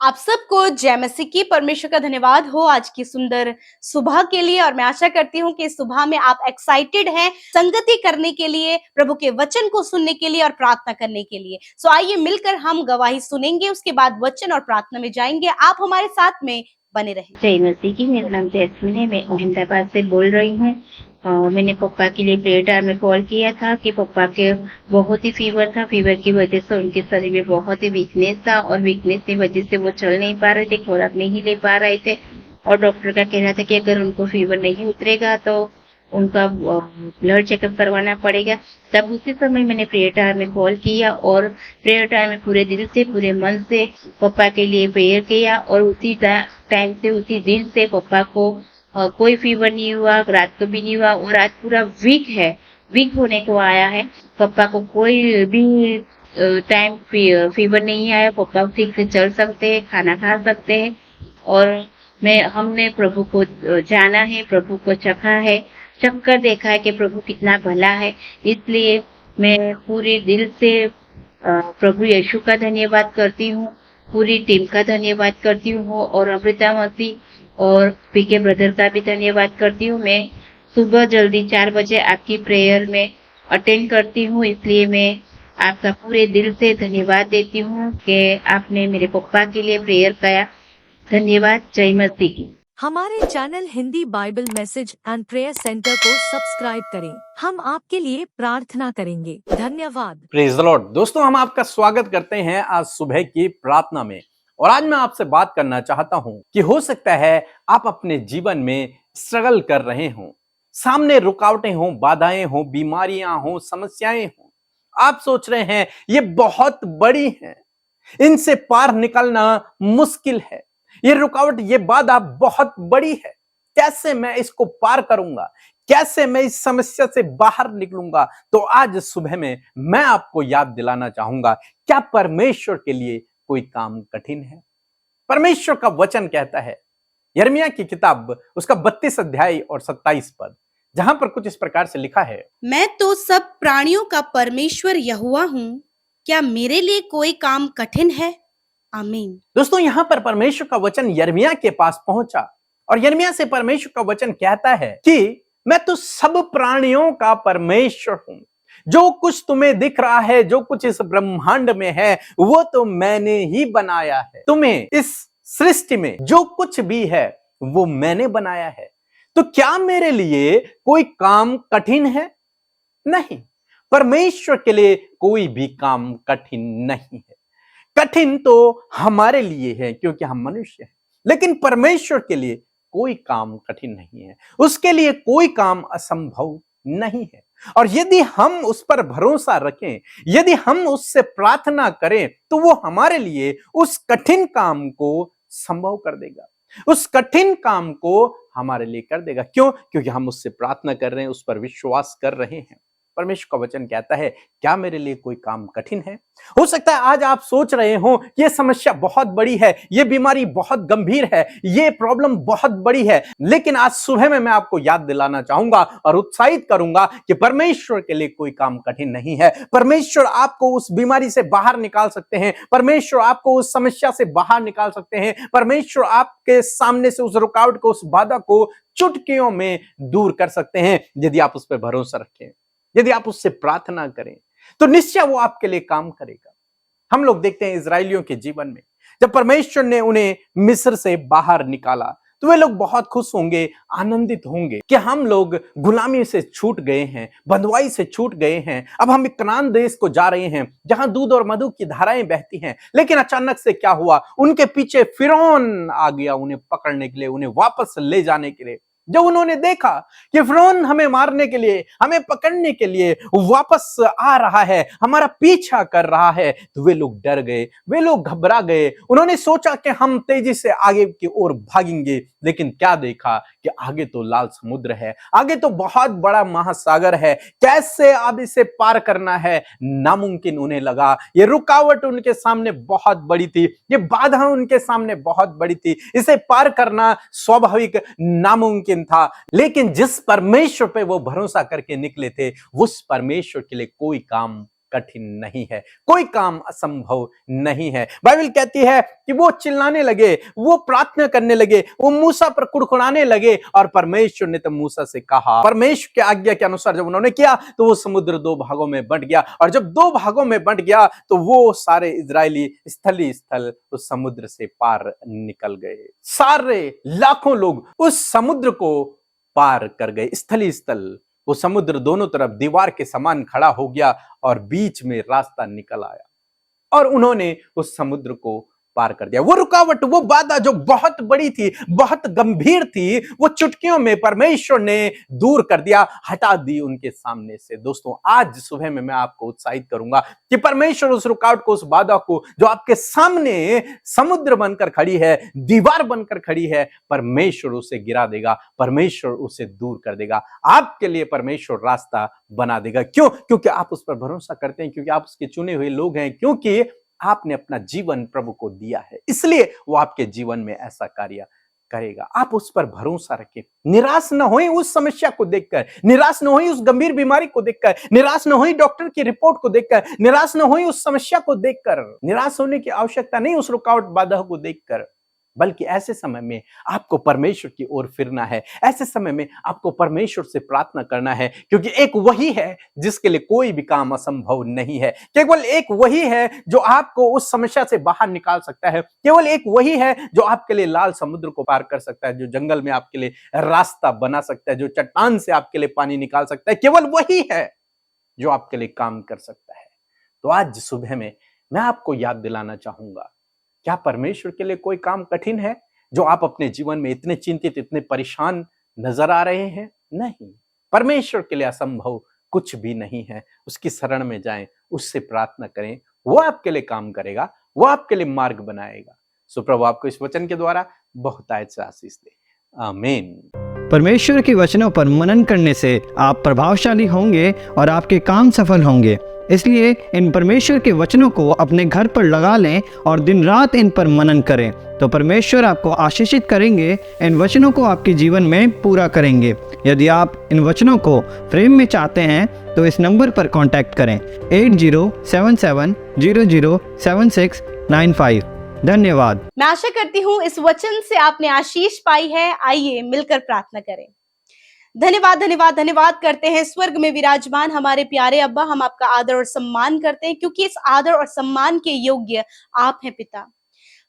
आप सबको जय मसीह की। परमेश्वर का धन्यवाद हो आज की सुंदर सुबह के लिए। और मैं आशा करती हूँ कि इस सुबह में आप एक्साइटेड हैं संगति करने के लिए, प्रभु के वचन को सुनने के लिए और प्रार्थना करने के लिए। सो आइए मिलकर हम गवाही सुनेंगे, उसके बाद वचन और प्रार्थना में जाएंगे। आप हमारे साथ में बने रहें। जय मसीह की। मेरा नाम जैस्मिन है। मैं अहमदाबाद से बोल रही हूँ। मैंने पप्पा के लिए प्रेयर टाइम में कॉल किया था कि पप्पा के बहुत ही फीवर था। फीवर की वजह से उनके शरीर में बहुत ही वीकनेस था और वीकनेस की वजह से वो चल नहीं पा रहे थे, खुराक नहीं ले पा रहे थे। और डॉक्टर का कहना था कि अगर उनको फीवर नहीं उतरेगा तो उनका ब्लड चेकअप करवाना पड़ेगा। तब उसी समय मैंने प्रेयर टाइम में कॉल किया और प्रेयर टाइम में पूरे दिल से, पूरे मन से पप्पा के लिए प्रेयर किया। और उसी टाइम से, उसी दिन से पप्पा को कोई फीवर नहीं हुआ, रात को भी नहीं हुआ। और आज पूरा वीक है, वीक होने को आया है। पप्पा को कोई भी टाइम फीवर नहीं आया। पप्पा ठीक से चल सकते हैं, खाना खा सकते हैं। और हमने प्रभु को जाना है, प्रभु को चखा है, चखकर देखा है कि प्रभु कितना भला है। इसलिए मैं पूरे दिल से प्रभु यीशु का धन्यवाद करती हूँ, पूरी टीम का धन्यवाद करती हूँ और अमृता मसीह और पीके ब्रदर का भी धन्यवाद करती हूँ। मैं सुबह जल्दी 4 बजे आपकी प्रेयर में अटेंड करती हूँ, इसलिए मैं आपका पूरे दिल से धन्यवाद देती हूँ कि आपने मेरे पप्पा के लिए प्रेयर किया। धन्यवाद। जय मसीह की। हमारे channel Hindi Bible message and prayer centre को सब्सक्राइब करें। हम आपके लिए प्रार्थना करेंगे। धन्यवाद। Praise the Lord. दोस्तों, हम आपका स्वागत करते हैं आज सुबह की प्रार्थना में। और आज मैं आपसे बात करना चाहता हूं कि हो सकता है आप अपने जीवन में स्ट्रगल कर रहे हो, सामने रुकावटें हो, बाधाएं हो, बीमारियां हो, समस्याएं हो। आप सोच रहे हैं ये बहुत बड़ी हैं, इनसे पार निकलना मुश्किल है, ये रुकावट, ये बाधा बहुत बड़ी है, कैसे मैं इसको पार करूंगा, कैसे मैं इस समस्या से बाहर निकलूंगा। तो आज सुबह में मैं आपको याद दिलाना चाहूंगा, क्या परमेश्वर के लिए कोई काम कठिन है? परमेश्वर का वचन कहता है, यिर्मयाह की किताब उसका 32 अध्याय और 27 पद, जहां पर कुछ इस प्रकार से लिखा है, मैं तो सब प्राणियों का परमेश्वर यहोवा हूँ, क्या मेरे लिए कोई काम कठिन है? आमीन। दोस्तों, यहां पर परमेश्वर का वचन यिर्मयाह के पास पहुंचा और यिर्मयाह से परमेश्वर का वचन कहता है कि मैं तो सब प्राणियों का परमेश्वर हूं। जो कुछ तुम्हें दिख रहा है, जो कुछ इस ब्रह्मांड में है, वो तो मैंने ही बनाया है। तुम्हें इस सृष्टि में जो कुछ भी है वो मैंने बनाया है। तो क्या मेरे लिए कोई काम कठिन है? नहीं, परमेश्वर के लिए कोई भी काम कठिन नहीं है। कठिन तो हमारे लिए है क्योंकि हम मनुष्य हैं, लेकिन परमेश्वर के लिए कोई काम कठिन नहीं है। उसके लिए कोई काम असंभव नहीं है। और यदि हम उस पर भरोसा रखें, यदि हम उससे प्रार्थना करें, तो वो हमारे लिए उस कठिन काम को संभव कर देगा, उस कठिन काम को हमारे लिए कर देगा। क्यों? क्योंकि हम उससे प्रार्थना कर रहे हैं, उस पर विश्वास कर रहे हैं। परमेश्वर का वचन कहता है, क्या मेरे लिए कोई काम कठिन है? हो सकता है आज आप सोच रहे हो ये समस्या बहुत बड़ी है, ये बीमारी बहुत गंभीर है, ये प्रॉब्लम बहुत बड़ी है। लेकिन आज सुबह में मैं आपको याद दिलाना चाहूंगा और उत्साहित करूंगा कि परमेश्वर के लिए कोई काम कठिन नहीं है। परमेश्वर आपको उस बीमारी से बाहर निकाल सकते हैं, परमेश्वर आपको उस समस्या से बाहर निकाल सकते हैं, परमेश्वर आपके सामने से उस रुकावट को, उस बाधा को चुटकियों में दूर कर सकते हैं। यदि आप उस पर भरोसा रखें, यदि आप उससे प्रार्थना करें, तो निश्चय वो आपके लिए काम करेगा। हम लोग देखते हैं इजरायलियों के जीवन में, जब परमेश्वर ने उन्हें मिस्र से बाहर निकाला तो वे लोग बहुत खुश होंगे, आनंदित होंगे कि हम लोग गुलामी से छूट गए हैं, बंधुआई से छूट गए हैं। अब हम एक कनान देश को जा रहे हैं जहां दूध और मधु की धाराएं बहती हैं। लेकिन अचानक से क्या हुआ? उनके पीछे फिरौन आ गया उन्हें पकड़ने के लिए, उन्हें वापस ले जाने के लिए। जब उन्होंने देखा कि फिरौन हमें मारने के लिए, हमें पकड़ने के लिए वापस आ रहा है, हमारा पीछा कर रहा है, तो वे लोग डर गए, वे लोग घबरा गए। उन्होंने सोचा कि हम तेजी से आगे की ओर भागेंगे, लेकिन क्या देखा कि आगे तो लाल समुद्र है, आगे तो बहुत बड़ा महासागर है। कैसे अब इसे पार करना है, नामुमकिन उन्हें लगा। ये रुकावट उनके सामने बहुत बड़ी थी, ये बाधा उनके सामने बहुत बड़ी थी, इसे पार करना स्वाभाविक नामुमकिन था। लेकिन जिस परमेश्वर पे वो भरोसा करके निकले थे, उस परमेश्वर के लिए कोई काम कठिन नहीं है, कोई काम असंभव नहीं है। बाइबल कहती है कि वो चिल्लाने लगे, वो प्रार्थना करने लगे, वो मूसा पर कुड़कुड़ाने लगे और परमेश्वर ने तो मूसा से कहा, परमेश्वर की आज्ञा के अनुसार जब उन्होंने किया तो वो समुद्र दो भागों में बंट गया। और जब दो भागों में बंट गया तो वो सारे इजरायली स्थली स्थल उस समुद्र से पार निकल गए। सारे लाखों लोग उस समुद्र को पार कर गए, स्थली स्थल। वो समुद्र दोनों तरफ दीवार के समान खड़ा हो गया और बीच में रास्ता निकल आया और उन्होंने उस समुद्र को पार कर दिया। वो रुकावट, वो बाधा जो बहुत बड़ी थी, बहुत गंभीर थी, वो चुटकियों में परमेश्वर ने दूर कर दिया, हटा दी उनके सामने से। दोस्तों, आज सुबह में मैं आपको उत्साहित करूंगा कि परमेश्वर उस रुकावट को, उस बाधा को जो आपके सामने समुद्र बनकर खड़ी है, दीवार बनकर खड़ी है, परमेश्वर उसे गिरा देगा, परमेश्वर उसे दूर कर देगा। आपके लिए परमेश्वर रास्ता बना देगा। क्यों? क्योंकि आप उस पर भरोसा करते हैं, क्योंकि आप उसके चुने हुए लोग हैं, क्योंकि आपने अपना जीवन प्रभु को दिया है, इसलिए वो आपके जीवन में ऐसा कार्य करेगा। आप उस पर भरोसा रखें, निराश न होएं उस समस्या को देखकर, निराश न होएं उस गंभीर बीमारी को देखकर, निराश न होएं डॉक्टर की रिपोर्ट को देखकर, निराश न होएं उस समस्या को देखकर। निराश होने की आवश्यकता नहीं उस रुकावट बाधा को देखकर, बल्कि ऐसे समय में आपको परमेश्वर की ओर फिरना है। ऐसे समय में आपको परमेश्वर से प्रार्थना करना है, क्योंकि एक वही है जिसके लिए कोई भी काम असंभव नहीं है। केवल एक वही है जो आपको उस समस्या से बाहर निकाल सकता है। केवल एक वही है जो आपके लिए लाल समुद्र को पार कर सकता है, जो जंगल में आपके लिए रास्ता बना सकता है, जो चट्टान से आपके लिए पानी निकाल सकता है। केवल वही है जो आपके लिए काम कर सकता है। तो आज सुबह में मैं आपको याद दिलाना चाहूंगा, क्या परमेश्वर के लिए कोई काम कठिन है जो आप अपने जीवन में इतने चिंतित, इतने परेशान नजर आ रहे हैं? नहीं, परमेश्वर के लिए असंभव कुछ भी नहीं है। उसकी शरण में जाएं, उससे प्रार्थना करें, वो आपके लिए काम करेगा, वो आपके लिए मार्ग बनाएगा। सो प्रभु आपको इस वचन के द्वारा बहुत आयत से आशीष दे। आमीन। परमेश्वर के वचनों पर मनन करने से आप प्रभावशाली होंगे और आपके काम सफल होंगे। इसलिए इन परमेश्वर के वचनों को अपने घर पर लगा लें और दिन रात इन पर मनन करें, तो परमेश्वर आपको आशीषित करेंगे, इन वचनों को आपके जीवन में पूरा करेंगे। यदि आप इन वचनों को फ्रेम में चाहते हैं तो इस नंबर पर कांटेक्ट करें 8077007695। धन्यवाद। मैं आशा करती हूँ इस वचन से आपने आशीष पाई है। आइए मिलकर प्रार्थना करें। धन्यवाद धन्यवाद धन्यवाद करते हैं स्वर्ग में विराजमान हमारे प्यारे अब्बा। हम आपका आदर और सम्मान करते हैं, क्योंकि इस आदर और सम्मान के योग्य आप हैं पिता।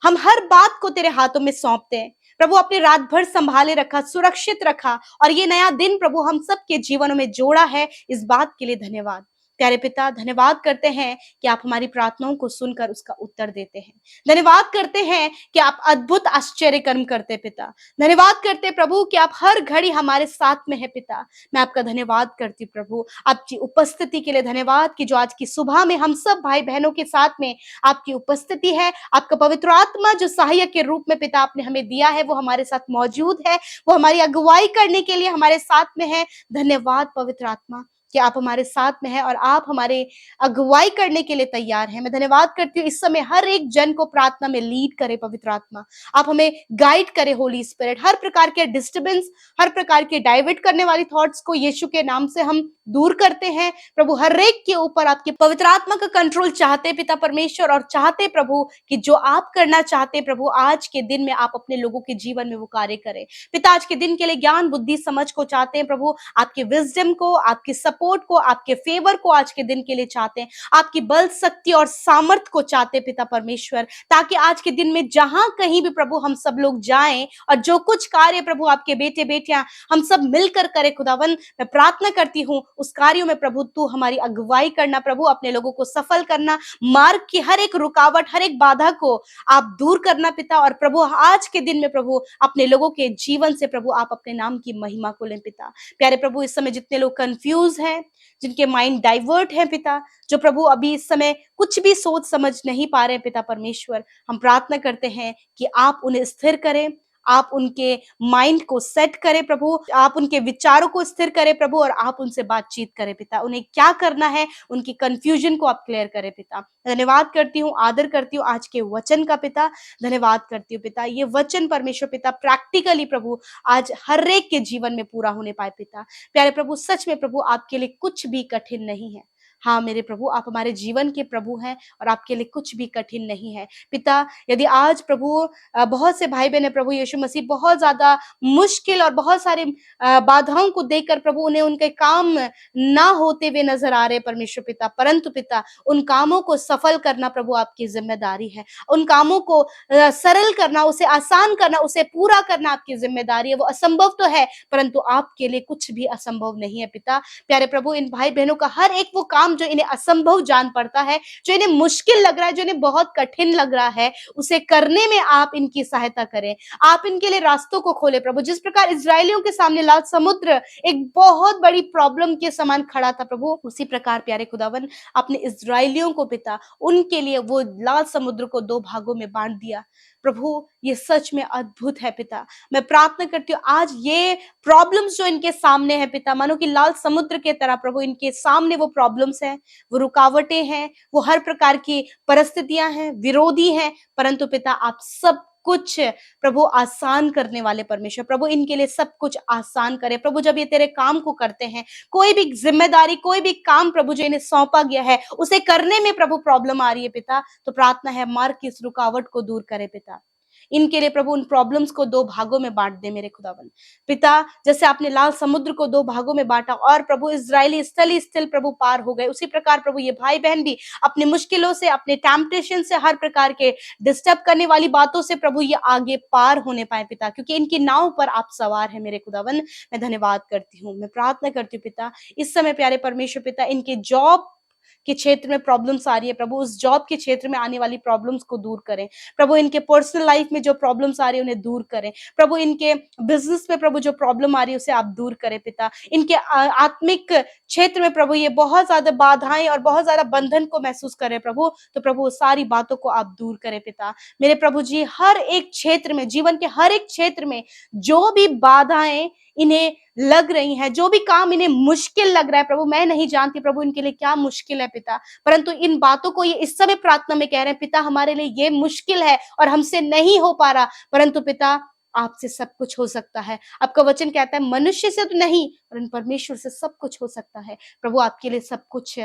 हम हर बात को तेरे हाथों में सौंपते हैं प्रभु। अपने रात भर संभाले रखा, सुरक्षित रखा और ये नया दिन प्रभु हम सबके जीवनों में जोड़ा है, इस बात के लिए धन्यवाद। प्यारे पिता, धन्यवाद करते हैं कि आप हमारी प्रार्थनाओं को सुनकर उसका उत्तर देते हैं। धन्यवाद करते हैं कि आप अद्भुत आश्चर्य कर्म करते पिता। धन्यवाद करते प्रभु कि आप हर घड़ी हमारे साथ में है पिता। मैं आपका धन्यवाद करती प्रभु, आपकी उपस्थिति के लिए धन्यवाद कि जो आज की सुबह में हम सब भाई बहनों के साथ में आपकी उपस्थिति है। आपका पवित्र आत्मा जो सहायक के रूप में पिता आपने हमें दिया है, वो हमारे साथ मौजूद है, वो हमारी अगुवाई करने के लिए हमारे साथ में है। धन्यवाद पवित्र आत्मा कि आप हमारे साथ में हैं और आप हमारे अगुवाई करने के लिए तैयार हैं। मैं धन्यवाद करती हूँ इस समय हर एक जन को प्रार्थना में लीड करे पवित्र आत्मा। आप हमें गाइड करे होली स्पिरिट। हर प्रकार के डिस्टर्बेंस, हर प्रकार के डाइवर्ट करने वाली थॉट्स को यीशु के नाम से हम दूर करते हैं प्रभु। हर एक के ऊपर आपके पवित्र आत्मा का कंट्रोल चाहते पिता परमेश्वर, और चाहते प्रभु कि जो आप करना चाहते प्रभु आज के दिन में आप अपने लोगों के जीवन में वो कार्य करें पिता। आज के दिन के लिए ज्ञान बुद्धि समझ को चाहते हैं प्रभु, आपके विजडम को, आपके सपोर्ट को, आपके फेवर को आज के दिन के लिए चाहते हैं, आपकी बल शक्ति और सामर्थ को चाहते पिता परमेश्वर, ताकि आज के दिन में जहां कहीं भी प्रभु हम सब लोग जाएं और जो कुछ कार्य प्रभु आपके बेटे बेटियां हम सब मिलकर करें खुदावन। मैं प्रार्थना करती हूं उस कार्यों में प्रभु तू हमारी अगुवाई करना प्रभु, अपने लोगों को सफल करना, मार्ग की हर एक रुकावट, हर एक बाधा को आप दूर करना पिता। और प्रभु आज के दिन में प्रभु अपने लोगों के जीवन से प्रभु आप अपने नाम की महिमा को लें पिता। प्यारे प्रभु, इस समय जितने लोग कंफ्यूज हैं, जिनके माइंड डाइवर्ट है पिता, जो प्रभु अभी इस समय कुछ भी सोच समझ नहीं पा रहे पिता परमेश्वर, हम प्रार्थना करते हैं कि आप उन्हें स्थिर करें, आप उनके माइंड को सेट करें प्रभु, आप उनके विचारों को स्थिर करें प्रभु, और आप उनसे बातचीत करें पिता। उन्हें क्या करना है, उनकी कंफ्यूजन को आप क्लियर करें पिता। धन्यवाद करती हूँ, आदर करती हूँ आज के वचन का पिता। धन्यवाद करती हूँ पिता, ये वचन परमेश्वर पिता प्रैक्टिकली प्रभु आज हर एक के जीवन में पूरा होने पाए पिता। प्यारे प्रभु, सच में प्रभु आपके लिए कुछ भी कठिन नहीं है। हाँ मेरे प्रभु, आप हमारे जीवन के प्रभु हैं और आपके लिए कुछ भी कठिन नहीं है। पिता, यदि आज प्रभु बहुत से भाई बहन है प्रभु यीशु मसीह, बहुत ज्यादा मुश्किल और बहुत सारे बाधाओं को देखकर प्रभु उन्हें उनके काम ना होते हुए नजर आ रहे परमेश्वर पिता, परंतु पिता उन कामों को सफल करना प्रभु आपकी जिम्मेदारी है। उन कामों को सरल करना, उसे आसान करना, उसे पूरा करना आपकी जिम्मेदारी है। वो असंभव तो है परंतु आपके लिए कुछ भी असंभव नहीं है पिता। प्यारे प्रभु, इन भाई बहनों का हर एक वो काम जो इन्हें असंभव जान पड़ता है, जो इन्हें मुश्किल लग रहा है, जो इन्हें बहुत कठिन लग रहा है, उसे करने में आप इनकी सहायता करें। आप इनके लिए रास्तों को खोले प्रभु। जिस प्रकार इजरायलियों के सामने लाल समुद्र एक बहुत बड़ी प्रॉब्लम के समान खड़ा था प्रभु, उसी प्रकार प्यारे खुदावन अपने इजरायलियों को पिता, उनके लिए वो लाल समुद्र को 2 भागों में बांट दिया। प्रभु ये सच में अद्भुत है पिता। मैं प्रार्थना करती हूँ आज ये प्रॉब्लम्स जो इनके सामने है पिता, मानो कि लाल समुद्र के तरह प्रभु इनके सामने वो प्रॉब्लम्स हैं, वो रुकावटें हैं, वो हर प्रकार की परिस्थितियां हैं, विरोधी हैं, परंतु पिता आप सब कुछ प्रभु आसान करने वाले परमेश्वर, प्रभु इनके लिए सब कुछ आसान करे प्रभु। जब ये तेरे काम को करते हैं, कोई भी जिम्मेदारी, कोई भी काम प्रभु जो इन्हें सौंपा गया है उसे करने में प्रभु प्रॉब्लम आ रही है पिता, तो प्रार्थना है मार्ग की इस रुकावट को दूर करे पिता। इनके लिए प्रभु उन प्रॉब्लम्स को 2 भागों में बांट दे मेरे खुदावन पिता। जैसे आपने लाल समुद्र को 2 भागों में बांटा और प्रभु इजरायली स्थल ही स्थल प्रभु पार हो गए, उसी प्रकार प्रभु ये भाई बहन भी अपनी मुश्किलों से, अपने टेम्पटेशन से, हर प्रकार के डिस्टर्ब करने वाली बातों से प्रभु ये आगे पार होने पाए पिता, क्योंकि इनकी नाव पर आप सवार है मेरे खुदावन। मैं धन्यवाद करती हूँ, मैं प्रार्थना करती हूँ पिता, इस समय प्यारे परमेश्वर पिता इनके जॉब के क्षेत्र में प्रॉब्लम्स आ रही है प्रभु, उस जॉब के क्षेत्र में आने वाली प्रॉब्लम्स को दूर करें प्रभु। इनके पर्सनल लाइफ में जो प्रॉब्लम्स आ रही है उन्हें दूर करें प्रभु। इनके बिजनेस में प्रभु जो प्रॉब्लम आ रही है उसे आप दूर करें पिता। इनके आत्मिक क्षेत्र में प्रभु ये बहुत ज्यादा बाधाएं और बहुत ज्यादा बंधन को महसूस करें प्रभु, तो प्रभु सारी बातों को आप दूर करें पिता मेरे प्रभु जी। हर एक क्षेत्र में, जीवन के हर एक क्षेत्र में जो भी बाधाएं इन्हें लग रही हैं, जो भी काम इन्हें मुश्किल लग रहा है प्रभु, मैं नहीं जानती प्रभु इनके लिए क्या मुश्किल है पिता, परंतु इन बातों को ये इस समय प्रार्थना में कह रहे हैं पिता, हमारे लिए ये मुश्किल है और हमसे नहीं हो पा रहा, परंतु पिता आपसे सब कुछ हो सकता है। आपका वचन कहता है मनुष्य से तो नहीं परंतु परमेश्वर से सब कुछ हो सकता है प्रभु। आपके लिए सब कुछ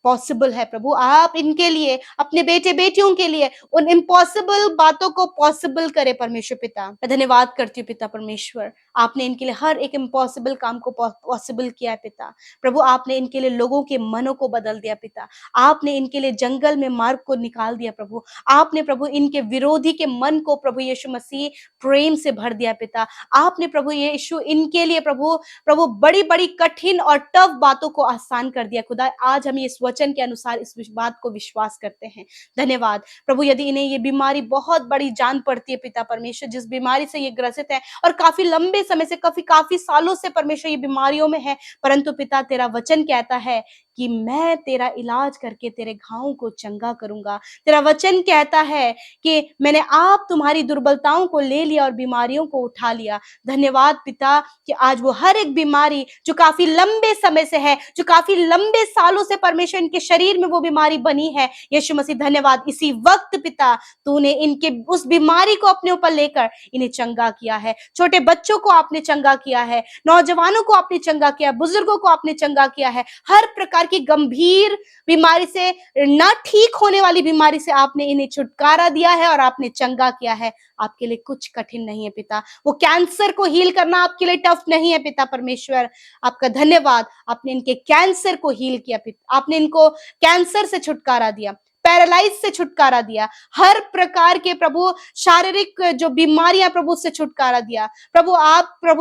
पॉसिबल है प्रभु। आप इनके लिए, अपने बेटे बेटियों के लिए उन इम्पॉसिबल बातों को पॉसिबल करे परमेश्वर पिता। मैं धन्यवाद करती हूँ पिता परमेश्वर, आपने इनके लिए हर एक इम्पॉसिबल काम को पॉसिबल किया है पिता प्रभु। आपने इनके लिए लोगों के मनों को बदल दिया पिता, आपने इनके लिए जंगल में मार्ग को निकाल दिया प्रभु, आपने प्रभु इनके विरोधी के मन को प्रभु यीशु मसीह प्रेम से भर दिया पिता। आपने प्रभु यीशु इनके लिए प्रभु बड़ी बड़ी कठिन और टफ बातों को आसान कर दिया खुदा। आज हम इस वचन के अनुसार इस बात को विश्वास करते हैं। धन्यवाद प्रभु। यदि इन्हें ये बीमारी बहुत बड़ी जान पड़ती है पिता परमेश्वर, जिस बीमारी से ये ग्रसित है और काफी लंबे समय से, काफी सालों से परमेश्वर ये बीमारियों में है, परंतु पिता तेरा वचन कहता है कि मैं तेरा इलाज करके तेरे घावों को चंगा करूंगा। तेरा वचन कहता है कि मैंने आप तुम्हारी दुर्बलताओं को ले लिया और बीमारियों को उठा लिया। धन्यवाद पिता कि आज वो हर एक बीमारी जो काफी लंबे समय से है, जो काफी लंबे सालों से परमेश्वर इनके शरीर में वो बीमारी बनी है, यीशु मसीह धन्यवाद, इसी वक्त पिता तूने इनके उस बीमारी को अपने ऊपर लेकर इन्हें चंगा किया है। छोटे बच्चों को आपने चंगा किया है, नौजवानों को आपने चंगा किया, बुजुर्गों को आपने चंगा किया है। हर प्रकार की गंभीर बीमारी से, ना ठीक होने वाली बीमारी से आपने इन्हें छुटकारा दिया है और आपने चंगा किया है। आपके लिए कुछ कठिन नहीं है पिता। वो कैंसर को हील करना आपके लिए टफ नहीं है पिता परमेश्वर। आपका धन्यवाद, आपने इनके कैंसर को हील किया पिता, आपने इनको कैंसर से छुटकारा दिया, पैरालाइज से छुटकारा दिया, हर प्रकार के प्रभु शारीरिक जो बीमारियां प्रभु से छुटकारा दिया प्रभु।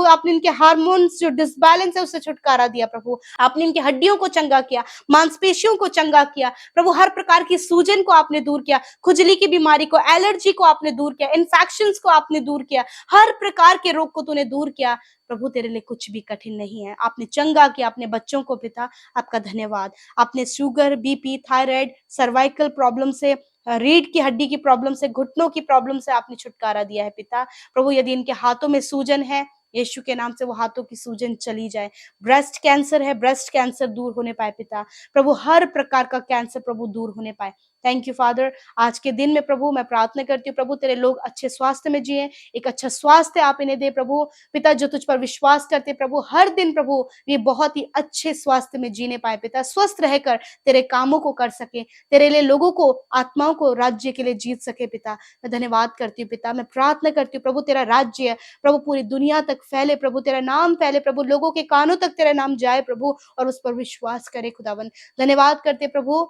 आपने इनके हार्मोन्स जो डिसबैलेंस है उससे छुटकारा दिया प्रभु। आपने इनकी हड्डियों को चंगा किया, मांसपेशियों को चंगा किया प्रभु। हर प्रकार की सूजन को आपने दूर किया, खुजली की बीमारी को, एलर्जी को आपने दूर किया, इन्फेक्शंस को आपने दूर किया, हर प्रकार के रोग को तूने दूर किया प्रभु। तेरे लिए कुछ भी कठिन नहीं है। आपने चंगा किया अपने बच्चों को पिता, आपका धन्यवाद। आपने sugar, BP, thyroid, cervical problem से, रीढ़ की हड्डी की प्रॉब्लम से, घुटनों की प्रॉब्लम से आपने छुटकारा दिया है पिता प्रभु। यदि इनके हाथों में सूजन है, यीशु के नाम से वो हाथों की सूजन चली जाए। ब्रेस्ट कैंसर है, ब्रेस्ट कैंसर दूर होने पाए पिता प्रभु। हर प्रकार का कैंसर प्रभु दूर होने पाए। Thank you father. आज के दिन में प्रभु मैं प्रार्थना करती हूँ प्रभु तेरे लोग अच्छे स्वास्थ्य में जिए, एक अच्छा स्वास्थ्य आप इन्हें दे प्रभु। पिता जो तुझ पर विश्वास करते प्रभु हर दिन प्रभु ये बहुत ही अच्छे स्वास्थ्य में जीने पाए पिता, स्वस्थ रहकर तेरे कामों को कर सके, तेरे लिए लोगों को, आत्माओं को राज्य के लिए जीत सके पिता। मैं धन्यवाद करती हूँ पिता, मैं प्रार्थना करती हूँ प्रभु तेरा राज्य प्रभु पूरी दुनिया तक फैले प्रभु, तेरा नाम फैले प्रभु, लोगों के कानों तक तेरा नाम जाए प्रभु और उस पर विश्वास करे खुदावन। धन्यवाद करते प्रभु।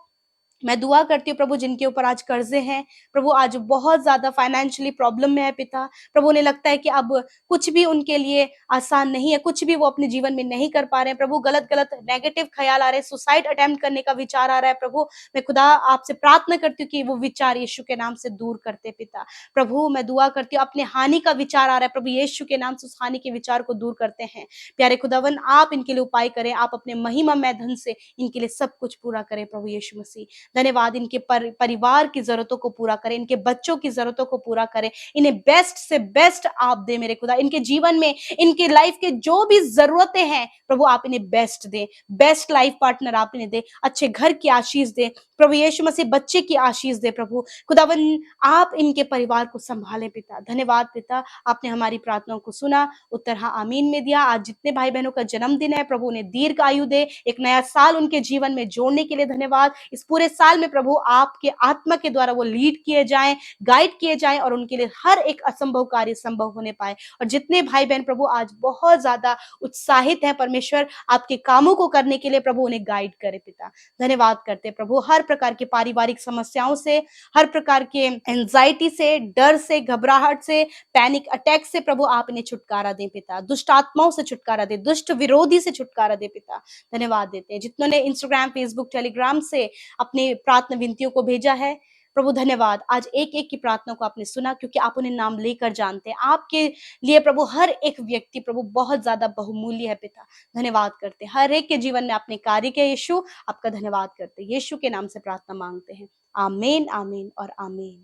मैं दुआ करती हूँ प्रभु जिनके ऊपर आज कर्जे हैं प्रभु, आज बहुत ज्यादा फाइनेंशियली प्रॉब्लम में है पिता, प्रभु उन्हें लगता है कि अब कुछ भी उनके लिए आसान नहीं है, कुछ भी वो अपने जीवन में नहीं कर पा रहे हैं प्रभु, गलत गलत नेगेटिव ख्याल आ रहे हैं, सुसाइड अटेम्प्ट करने का विचार आ रहा है प्रभु। मैं खुदा आपसे प्रार्थना करती हूँ कि वो विचार यीशु के नाम से दूर करते पिता। प्रभु मैं दुआ करती हूँ अपने हानि का विचार आ रहा है प्रभु, यीशु के नाम से उस हानि के विचार को दूर करते हैं। प्यारे खुदावन आप इनके लिए उपाय करें, आप अपने महिमामय धन से इनके लिए सब कुछ पूरा करें प्रभु यीशु मसीह। धन्यवाद, इनके परिवार की जरूरतों को पूरा करें, इनके बच्चों की जरूरतों को पूरा करें, इन्हें बेस्ट से बेस्ट आप दे मेरे खुदा। इनके जीवन में, इनके लाइफ के जो भी जरूरतें हैं प्रभु आप इन्हें बेस्ट दे, बेस्ट लाइफ पार्टनर आप इन्हें दे, अच्छे घर की आशीष दे प्रभु यीशु मसीह, बच्चे की आशीष दे प्रभु। खुदावन आप इनके परिवार को संभालें पिता। धन्यवाद पिता, आपने हमारी प्रार्थनाओं को सुना, उत्तर हाँ आमीन में दिया। आज जितने भाई बहनों का जन्मदिन है प्रभु उन्हें दीर्घ आयु दे, एक नया साल उनके जीवन में जोड़ने के लिए धन्यवाद। इस पूरे साल में प्रभु आपके आत्मा के द्वारा वो लीड किए जाएं, गाइड किए जाएं और उनके लिए हर एक असंभव कार्य संभव होने पाए। और जितने भाई बहन प्रभु आज बहुत ज्यादा उत्साहित हैं परमेश्वर आपके कामों को करने के लिए प्रभु उन्हें गाइड करे पिता। धन्यवाद करते प्रभु, हर प्रकार की पारिवारिक समस्याओं से, हर प्रकार के एंजाइटी से, डर से, घबराहट से, पैनिक अटैक से प्रभु आप इन्हें छुटकारा दें पिता, दुष्ट आत्माओं से छुटकारा दे, दुष्ट विरोधी से छुटकारा दे पिता। धन्यवाद देते हैं जितनों ने इंस्टाग्राम, फेसबुक, टेलीग्राम से अपने प्रार्थना विनतियों को भेजा है प्रभु। धन्यवाद, आज एक एक की प्रार्थना को आपने सुना क्योंकि आप उन्हें नाम लेकर जानते हैं। आपके लिए प्रभु हर एक व्यक्ति प्रभु बहुत ज्यादा बहुमूल्य है पिता। धन्यवाद करते, हर एक के जीवन में आपने कार्य किया यीशु, आपका धन्यवाद करते, यीशु के नाम से प्रार्थना मांगते हैं। आमीन, आमीन और आमीन।